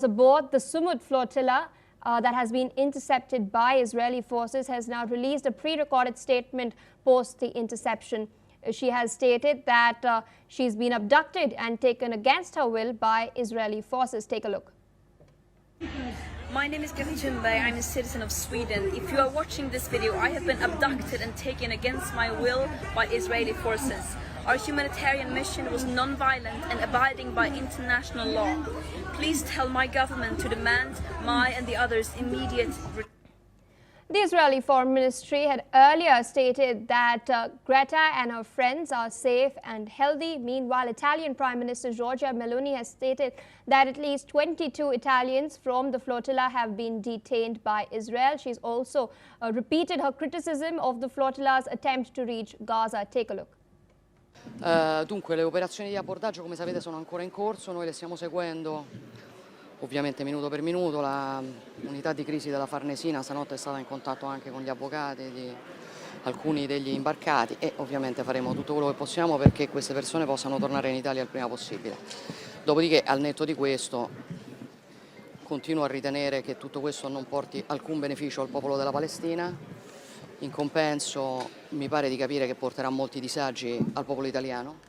Aboard the Sumud flotilla that has been intercepted by Israeli forces has now released a pre-recorded statement post the interception. She has stated that she's been abducted and taken against her will by Israeli forces. Take a look. My name is Greta Thunberg. I'm a citizen of Sweden. If you are watching this video, I have been abducted and taken against my will by Israeli forces. Our humanitarian mission was non-violent and abiding by international law. Please tell my government to demand my and the others' immediate The Israeli Foreign Ministry had earlier stated that Greta and her friends are safe and healthy. Meanwhile, Italian Prime Minister Giorgia Meloni has stated that at least 22 Italians from the flotilla have been detained by Israel. She's also repeated her criticism of the flotilla's attempt to reach Gaza. Take a look. Dunque le operazioni di abbordaggio, come sapete, sono ancora in corso, noi le stiamo seguendo ovviamente minuto per minuto. La unità di crisi della Farnesina stanotte è stata in contatto anche con gli avvocati di alcuni degli imbarcati e ovviamente faremo tutto quello che possiamo perché queste persone possano tornare in Italia il prima possibile. Dopodiché, al netto di questo, continuo a ritenere che tutto questo non porti alcun beneficio al popolo della Palestina. In compenso mi pare di capire che porterà molti disagi al popolo italiano.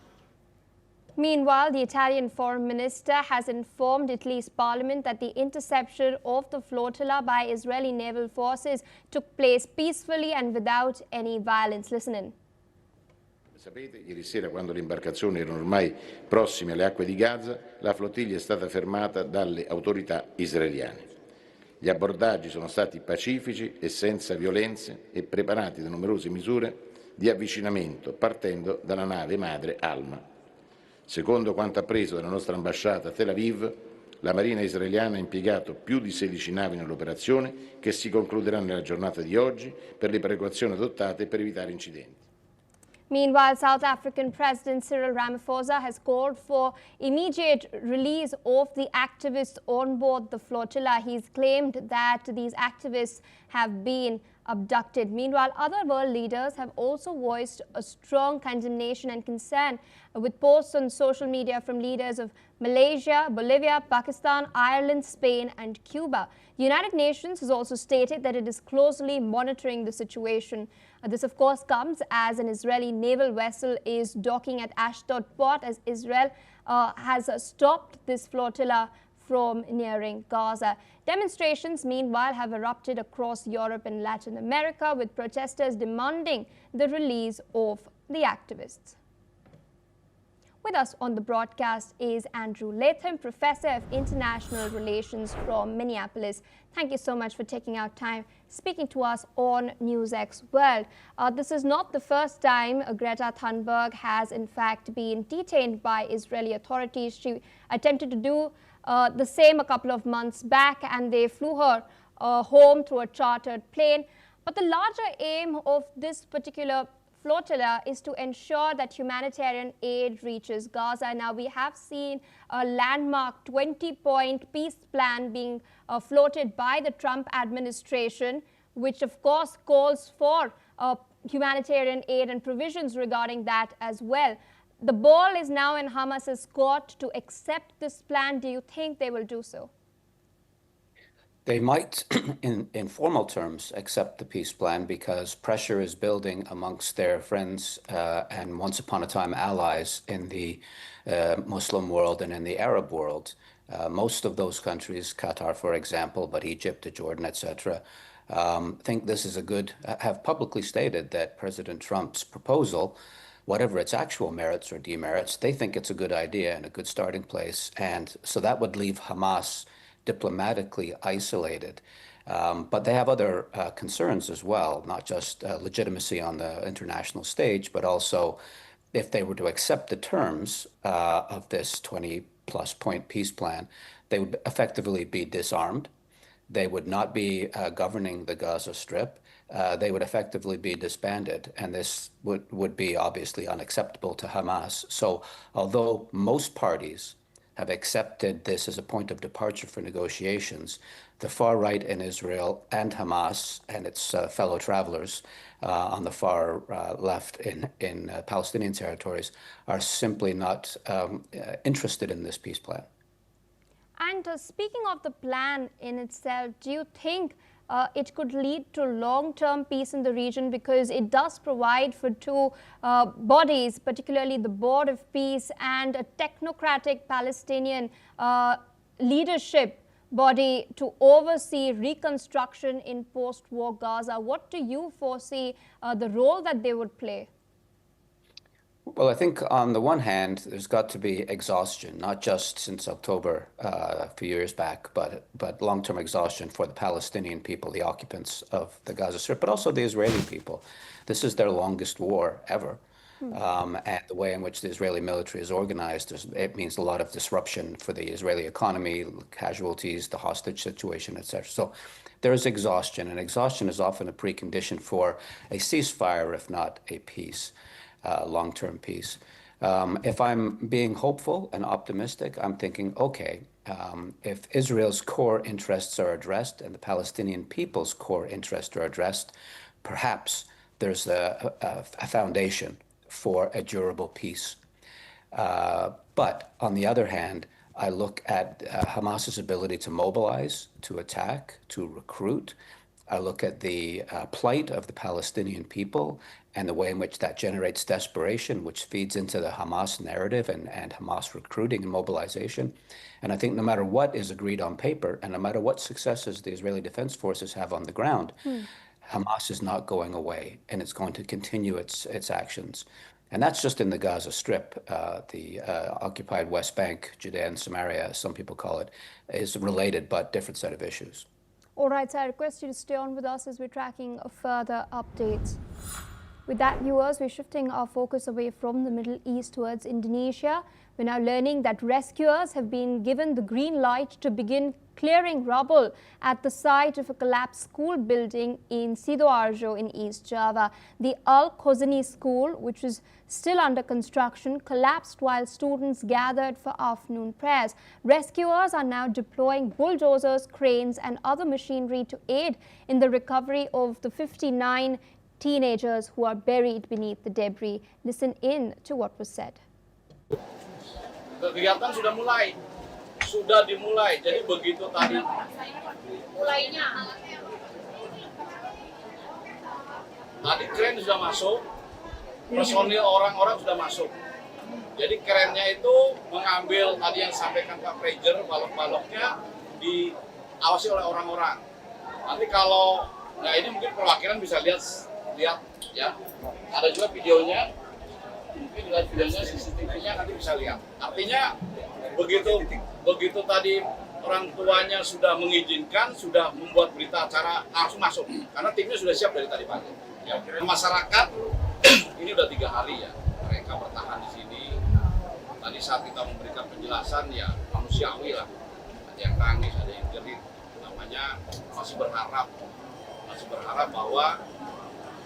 Meanwhile, the Italian foreign minister has informed Italy's parliament that the interception of the flotilla by Israeli naval forces took place peacefully and without any violence. Listen in. Sapete, ieri sera, quando le imbarcazioni erano ormai prossime alle acque di Gaza, la flottiglia è stata fermata dalle autorità israeliane. Gli abbordaggi sono stati pacifici e senza violenze e preparati da numerose misure di avvicinamento, partendo dalla nave madre Alma. Secondo quanto appreso dalla nostra ambasciata a Tel Aviv, la Marina israeliana ha impiegato più di 16 navi nell'operazione, che si concluderà nella giornata di oggi, per le precauzioni adottate per evitare incidenti. Meanwhile, South African President Cyril Ramaphosa has called for immediate release of the activists on board the flotilla. He's claimed that these activists have been abducted. Meanwhile, other world leaders have also voiced a strong condemnation and concern with posts on social media from leaders of Malaysia, Bolivia, Pakistan, Ireland, Spain and Cuba. The United Nations has also stated that it is closely monitoring the situation. This, of course, comes as an Israeli naval vessel is docking at Ashdod port as Israel has stopped this flotilla from nearing Gaza. Demonstrations, meanwhile, have erupted across Europe and Latin America, with protesters demanding the release of the activists. With us on the broadcast is Andrew Latham, Professor of International Relations from Minneapolis. Thank you so much for taking out time speaking to us on NewsX World. This is not the first time Greta Thunberg has in fact been detained by Israeli authorities. She attempted to do the same a couple of months back, and they flew her home through a chartered plane. But the larger aim of this particular flotilla is to ensure that humanitarian aid reaches Gaza. Now, we have seen a landmark 20-point peace plan being floated by the Trump administration, which of course calls for humanitarian aid and provisions regarding that as well. The ball is now in Hamas's court to accept this plan. Do you think they will do so? They might, in formal terms, accept the peace plan because pressure is building amongst their friends and once upon a time allies in the Muslim world and in the Arab world. Most of those countries, Qatar, for example, but Egypt, Jordan, etc., think this is have publicly stated that President Trump's proposal, whatever its actual merits or demerits, they think it's a good idea and a good starting place. And so that would leave Hamas diplomatically isolated. But they have other concerns as well, not just legitimacy on the international stage, but also if they were to accept the terms of this 20-plus point peace plan, they would effectively be disarmed. They would not be governing the Gaza Strip. They would effectively be disbanded, and this would be obviously unacceptable to Hamas. So although most parties have accepted this as a point of departure for negotiations, the far right in Israel and Hamas and its fellow travelers on the far left in Palestinian territories are simply not interested in this peace plan. And speaking of the plan in itself, do you think it could lead to long-term peace in the region, because it does provide for two bodies, particularly the Board of Peace and a technocratic Palestinian leadership body to oversee reconstruction in post-war Gaza? What do you foresee the role that they would play? Well, I think on the one hand, there's got to be exhaustion, not just since October a few years back, but long-term exhaustion for the Palestinian people, the occupants of the Gaza Strip, but also the Israeli people. This is their longest war ever. And the way in which the Israeli military is organized, it means a lot of disruption for the Israeli economy, casualties, the hostage situation, etc. So there is exhaustion, and exhaustion is often a precondition for a ceasefire, if not a peace. Long-term peace. If I'm being hopeful and optimistic, I'm thinking, okay, if Israel's core interests are addressed and the Palestinian people's core interests are addressed, perhaps there's a foundation for a durable peace. But on the other hand, I look at Hamas's ability to mobilize, to attack, to recruit. I look at the plight of the Palestinian people and the way in which that generates desperation, which feeds into the Hamas narrative and Hamas recruiting and mobilization. And I think no matter what is agreed on paper, and no matter what successes the Israeli Defense Forces have on the ground, Hamas is not going away, and it's going to continue its actions. And that's just in the Gaza Strip. The occupied West Bank, Judea and Samaria, as some people call it, is related but different set of issues. All right, so I request you to stay on with us as we're tracking further updates. With that, viewers, we're shifting our focus away from the Middle East towards Indonesia. We're now learning that rescuers have been given the green light to begin clearing rubble at the site of a collapsed school building in Sidoarjo in East Java. The Al-Khozani school, which is still under construction, collapsed while students gathered for afternoon prayers. Rescuers are now deploying bulldozers, cranes and other machinery to aid in the recovery of the 59 teenagers who are buried beneath the debris. Listen in to what was said. Kegiatan sudah dimulai. Jadi begitu tadi kren sudah masuk, personil orang-orang sudah masuk. Jadi kerennya itu mengambil tadi yang disampaikan Pak Prejer, balok-baloknya diawasi oleh orang-orang. Nanti kalau, nah ini mungkin perwakilan bisa lihat ya, ada juga videonya, mungkin lihat videonya, CCTV-nya nanti bisa lihat. Artinya begitu tadi orang tuanya sudah mengizinkan, sudah membuat berita acara, langsung masuk, karena timnya sudah siap dari tadi pagi. Ya, masyarakat ini udah 3 hari ya, mereka bertahan di sini. Tadi saat kita memberikan penjelasan ya manusiawi lah, ada yang nangis, ada yang jerit, namanya masih berharap bahwa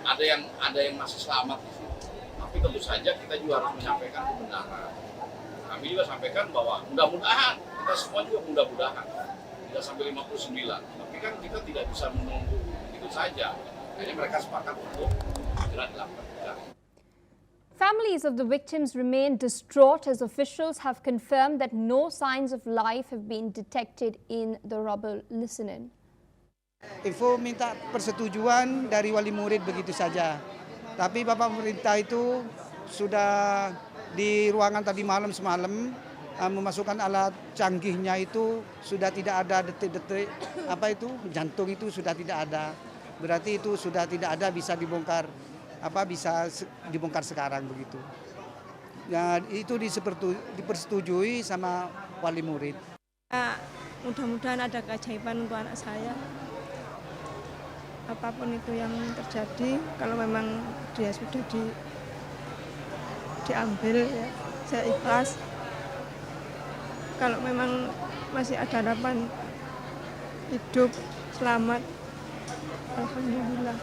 ada yang masih selamat di sini. Tapi tentu saja kita juga harus menyampaikan kebenaran. Kami juga sampaikan bahwa mudah-mudahan, kita semua juga mudah-mudahan tidak sampai 59. Tapi kan kita tidak bisa menunggu itu saja. Jadi mereka sepakat untuk segera dilakukan. Families of the victims remain distraught as officials have confirmed that no signs of life have been detected in the rubble. Listen in. Info minta persetujuan dari wali murid begitu saja. Tapi Bapak Pemerintah itu sudah di ruangan tadi semalam memasukkan alat canggihnya, itu sudah tidak ada detik-detik jantung itu sudah tidak ada. Berarti itu sudah tidak ada, bisa dibongkar sekarang begitu. Ya, itu dipersetujui sama wali murid. Mudah-mudahan ada keajaiban untuk anak saya. Apapun itu yang terjadi, kalau memang dia sudah diambil, ya, saya ikhlas. Kalau memang masih ada harapan hidup, selamat, alhamdulillah.